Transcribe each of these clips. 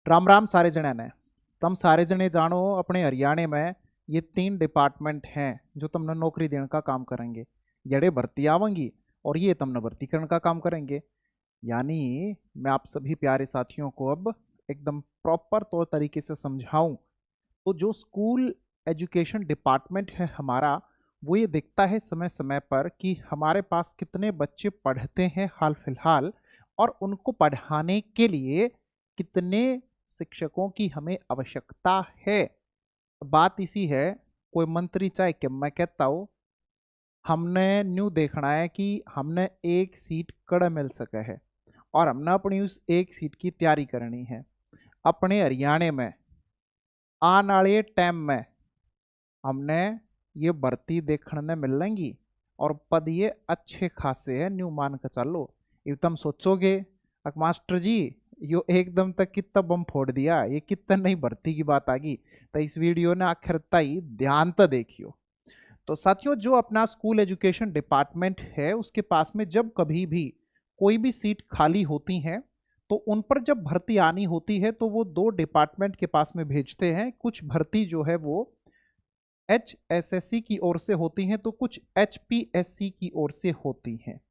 राम राम सारे जने ने। तम सारे जने जानो अपने हरियाणा में ये 3 डिपार्टमेंट हैं जो तुमने नौकरी देने का काम करेंगे। जड़े भर्ती आवेंगी और ये तुमने भर्ती करने का काम करेंगे। यानी मैं आप सभी प्यारे साथियों को अब एकदम प्रॉपर तौर तरीके से समझाऊं तो जो स्कूल एजुकेशन डिपार्टमेंट है हमारा, वो ये देखता है समय समय पर कि हमारे पास कितने बच्चे पढ़ते हैं हाल फिलहाल, और उनको पढ़ाने के लिए कितने शिक्षकों की हमें आवश्यकता है। बात इसी है, कोई मंत्री चाहे कि मैं कहता हूँ हमने न्यू देखना है कि हमने एक सीट कड़ मिल सके है और हमने अपनी उस एक सीट की तैयारी करनी है। अपने हरियाणा में आने वाले टाइम में हमने ये भर्ती देखने मिलेंगी और पद ये अच्छे खासे है, न्यू मान कर चलो। एकदम सोचोगे मास्टर जी यो एकदम तक कितना बम फोड़ दिया, ये कितना नई भर्ती की बात आ गई। तो इस वीडियो ने आखिर तक ध्यान तो देखियो। तो साथियों, जो अपना स्कूल एजुकेशन डिपार्टमेंट है उसके पास में जब कभी भी कोई भी सीट खाली होती है तो उन पर जब भर्ती आनी होती है तो वो 2 डिपार्टमेंट के पास में भेजते हैं। कुछ भर्ती जो है वो HSSC की ओर से होती हैं तो कुछ HPSC की ओर से होती हैं।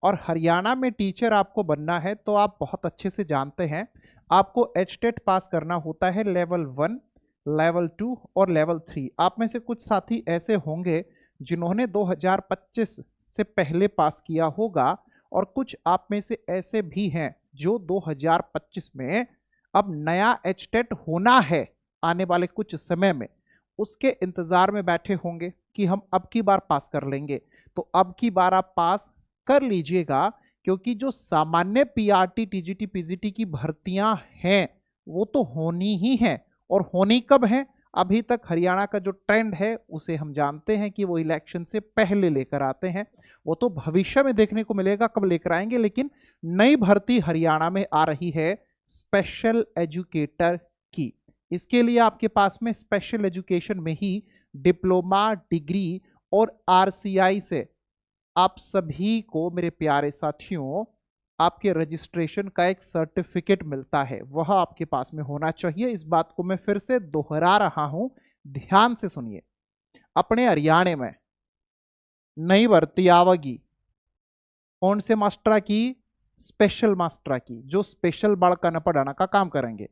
और हरियाणा में टीचर आपको बनना है तो आप बहुत अच्छे से जानते हैं, आपको HTET पास करना होता है लेवल 1, लेवल 2 और लेवल 3। आप में से कुछ साथी ऐसे होंगे जिन्होंने 2025 से पहले पास किया होगा और कुछ आप में से ऐसे भी हैं जो 2025 में अब नया HTET होना है आने वाले कुछ समय में, उसके इंतजार में बैठे होंगे कि हम अब की बार पास कर लेंगे। तो अब की बार आप पास कर लीजिएगा, क्योंकि जो सामान्य PRT TGT PGT की भर्तियां हैं वो तो होनी ही हैं। और होनी कब है? अभी तक हरियाणा का जो ट्रेंड है उसे हम जानते हैं कि वो इलेक्शन से पहले लेकर आते हैं। वो तो भविष्य में देखने को मिलेगा कब लेकर आएंगे, लेकिन नई भर्ती हरियाणा में आ रही है स्पेशल एजुकेटर की। इसके लिए आपके पास में स्पेशल एजुकेशन में ही डिप्लोमा, डिग्री और RCI से आप सभी को मेरे प्यारे साथियों आपके रजिस्ट्रेशन का एक सर्टिफिकेट मिलता है, वह आपके पास में होना चाहिए। इस बात को मैं फिर से दोहरा रहा हूं, ध्यान से सुनिए। अपने हरियाणा में नई भर्ती आवेगी कौन से मास्टर की? स्पेशल मास्टर की, जो स्पेशल बालका न पढ़ाना का काम करेंगे।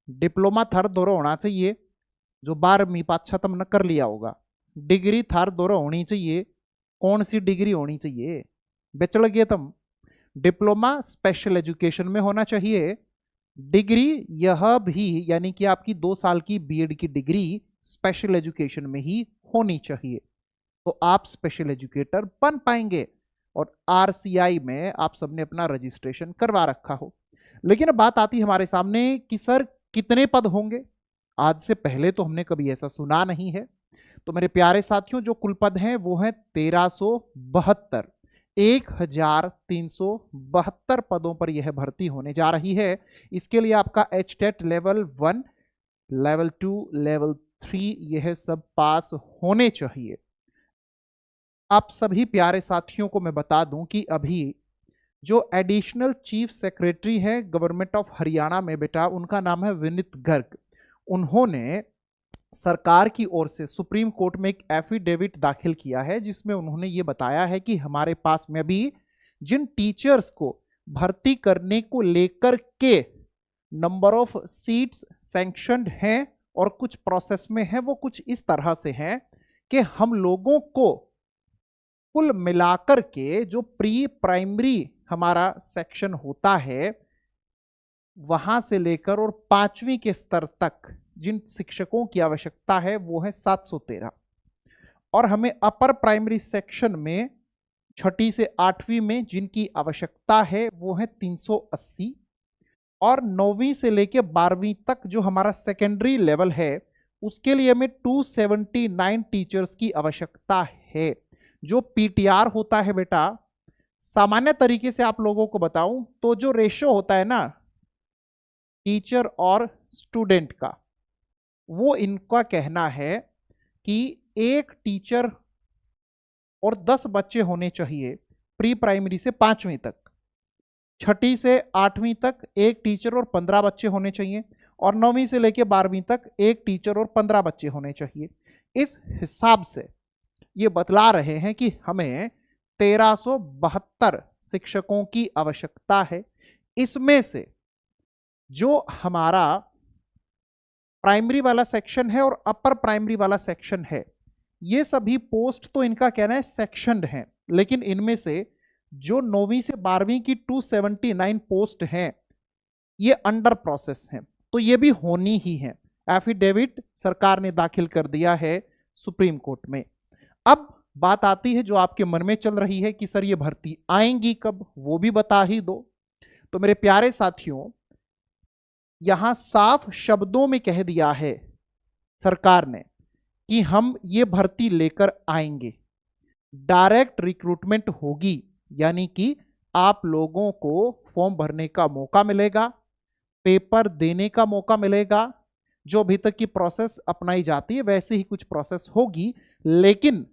डिप्लोमा थर दोरो होना चाहिए, जो 12वीं पाछा तुमने कर लिया होगा। डिग्री थर दोरो होनी चाहिए। कौन सी डिग्री होनी चाहिए? बेचड़ गए तुम। डिप्लोमा स्पेशल एजुकेशन में होना चाहिए। डिग्री यह भी यानी कि आपकी 2 साल की BEd की डिग्री स्पेशल एजुकेशन में ही होनी चाहिए, तो आप स्पेशल एजुकेटर बन पाएंगे। और RCI में आप सबने अपना रजिस्ट्रेशन करवा रखा हो। लेकिन अब बात आती है हमारे सामने कि सर कितने पद होंगे? आज से पहले तो हमने कभी ऐसा सुना नहीं है। तो मेरे प्यारे साथियों, जो कुल पद हैं वो है 1372। 1372 पदों पर यह भर्ती होने जा रही है। इसके लिए आपका HTET लेवल 1, लेवल 2, लेवल 3 यह सब पास होने चाहिए। आप सभी प्यारे साथियों को मैं बता दूं कि अभी जो एडिशनल चीफ सेक्रेटरी है गवर्नमेंट ऑफ हरियाणा में बेटा, उनका नाम है विनीत गर्ग। उन्होंने सरकार की ओर से सुप्रीम कोर्ट में एक एफिडेविट दाखिल किया है जिसमें उन्होंने ये बताया है कि हमारे पास में भी जिन टीचर्स को भर्ती करने को लेकर के नंबर ऑफ सीट्स सैंक्शनड हैं और कुछ प्रोसेस में है, वो कुछ इस तरह से हैं कि हम लोगों को कुल मिलाकर के जो प्री प्राइमरी हमारा सेक्शन होता है वहां से लेकर और 5वीं के स्तर तक जिन शिक्षकों की आवश्यकता है वो है 713। और हमें अपर प्राइमरी सेक्शन में 6ठी से 8वीं में जिनकी आवश्यकता है वो है 380। और 9वीं से लेकर 12वीं तक जो हमारा सेकेंडरी लेवल है उसके लिए हमें 279 टीचर्स की आवश्यकता है। जो PTR होता है बेटा, सामान्य तरीके से आप लोगों को बताऊं तो जो रेशो होता है ना टीचर और स्टूडेंट का, वो इनका कहना है कि एक टीचर और 10 बच्चे होने चाहिए प्री प्राइमरी से 5वीं तक। 6ठी से 8वीं तक एक टीचर और 15 बच्चे होने चाहिए। और 9वीं से लेकर 12वीं तक एक टीचर और 15 बच्चे होने चाहिए। इस हिसाब से ये बतला रहे हैं कि हमें 1372 शिक्षकों की आवश्यकता है। इसमें से जो हमारा प्राइमरी वाला सेक्शन है और अपर प्राइमरी वाला सेक्शन है, ये सभी पोस्ट तो इनका कहना है सेक्शनड हैं, लेकिन इनमें से जो 9वीं से 12वीं की 279 पोस्ट हैं ये अंडर प्रोसेस हैं, तो ये भी होनी ही है। एफिडेविट सरकार ने दाखिल कर दिया है सुप्रीम कोर्ट में। अब बात आती है जो आपके मन में चल रही है कि सर ये भर्ती आएंगी कब, वो भी बता ही दो। तो मेरे प्यारे साथियों, यहां साफ शब्दों में कह दिया है सरकार ने कि हम ये भर्ती लेकर आएंगे। डायरेक्ट रिक्रूटमेंट होगी, यानी कि आप लोगों को फॉर्म भरने का मौका मिलेगा, पेपर देने का मौका मिलेगा। जो अभी तक की प्रोसेस अपनाई जाती है वैसे ही कुछ प्रोसेस होगी, लेकिन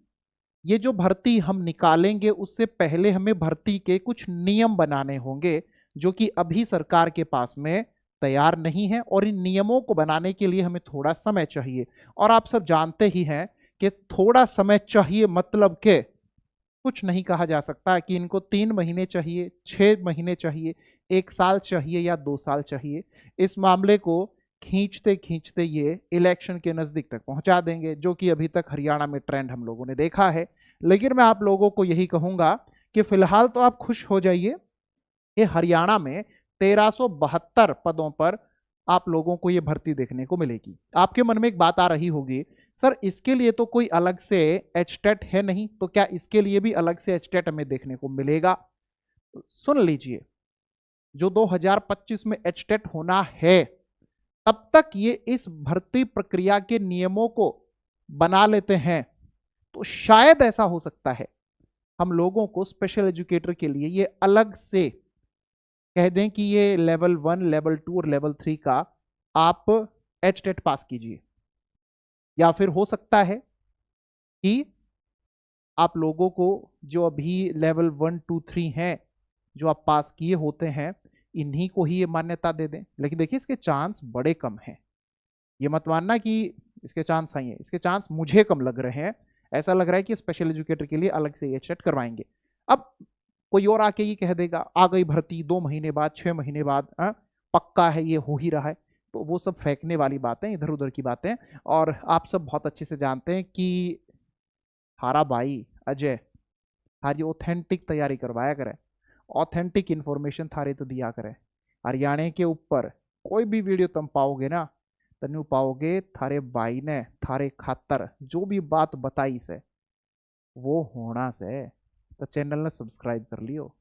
ये जो भर्ती हम निकालेंगे उससे पहले हमें भर्ती के कुछ नियम बनाने होंगे जो कि अभी सरकार के पास में तैयार नहीं है, और इन नियमों को बनाने के लिए हमें थोड़ा समय चाहिए। और आप सब जानते ही हैं कि थोड़ा समय चाहिए मतलब के कुछ नहीं कहा जा सकता कि इनको 3 महीने चाहिए, 6 महीने चाहिए, 1 साल चाहिए या 2 साल चाहिए। इस मामले को खींचते खींचते ये इलेक्शन के नजदीक तक पहुंचा देंगे, जो कि अभी तक हरियाणा में ट्रेंड हम लोगों ने देखा है। लेकिन मैं आप लोगों को यही कहूंगा कि फिलहाल तो आप खुश हो जाइए कि हरियाणा में 1372 पदों पर आप लोगों को यह भर्ती देखने को मिलेगी। आपके मन में एक बात आ रही होगी, सर इसके लिए तो कोई अलग से एचटेट है नहीं, तो क्या इसके लिए भी अलग से एचटेट हमें देखने को मिलेगा? सुन लीजिए, जो 2025 में एचटेट होना है तब तक ये इस भर्ती प्रक्रिया के नियमों को बना लेते हैं, तो शायद ऐसा हो सकता है हम लोगों को स्पेशल एजुकेटर के लिए ये अलग से कह दें कि ये लेवल 1, लेवल 2 और लेवल 3 का आप एचटेट पास कीजिए। या फिर हो सकता है कि आप लोगों को जो अभी लेवल 1, 2, 3 हैं जो आप पास किए होते हैं, इन्हीं को ही ये मान्यता दे दें। लेकिन देखिए इसके चांस बड़े कम हैं, ये मत मानना कि इसके चांस सही है, इसके चांस मुझे कम लग रहे हैं। ऐसा लग रहा है कि स्पेशल एजुकेटर के लिए अलग से ये सेट करवाएंगे। अब कोई और आके ये कह देगा आ गई भर्ती 2 महीने बाद, 6 महीने बाद, पक्का है, ये हो ही रहा है, तो वो सब फेंकने वाली बातें, इधर उधर की बातें। और आप सब बहुत अच्छे से जानते हैं कि हारा भाई अजय थारी ऑथेंटिक तैयारी करवाया करे, ऑथेंटिक इंफॉर्मेशन थारे तो दिया करे। हरियाणा के ऊपर कोई भी वीडियो तुम पाओगे ना, तनु पाओगे थारे भाई ने थारे खातर जो भी बात बताई से वो होना से। तो चैनल ने सब्सक्राइब कर लियो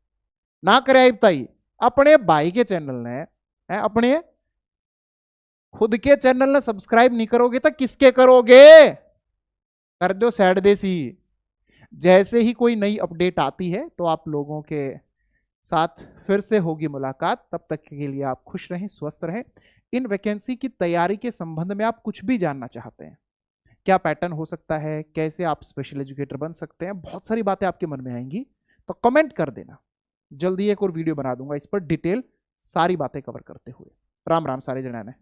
ना करे ताई, अपने भाई के चैनल ने अपने खुद के चैनल ने सब्सक्राइब नहीं करोगे तो किसके करोगे? कर दो सैड देसी। जैसे ही कोई नई अपडेट आती है तो आप लोगों के साथ फिर से होगी मुलाकात। तब तक के लिए आप खुश रहें, स्वस्थ रहें। इन वैकेंसी की तैयारी के संबंध में आप कुछ भी जानना चाहते हैं, क्या पैटर्न हो सकता है, कैसे आप स्पेशल एजुकेटर बन सकते हैं, बहुत सारी बातें आपके मन में आएंगी, तो कमेंट कर देना। जल्दी एक और वीडियो बना दूंगा इस पर डिटेल सारी बातें कवर करते हुए। राम राम सारे जने।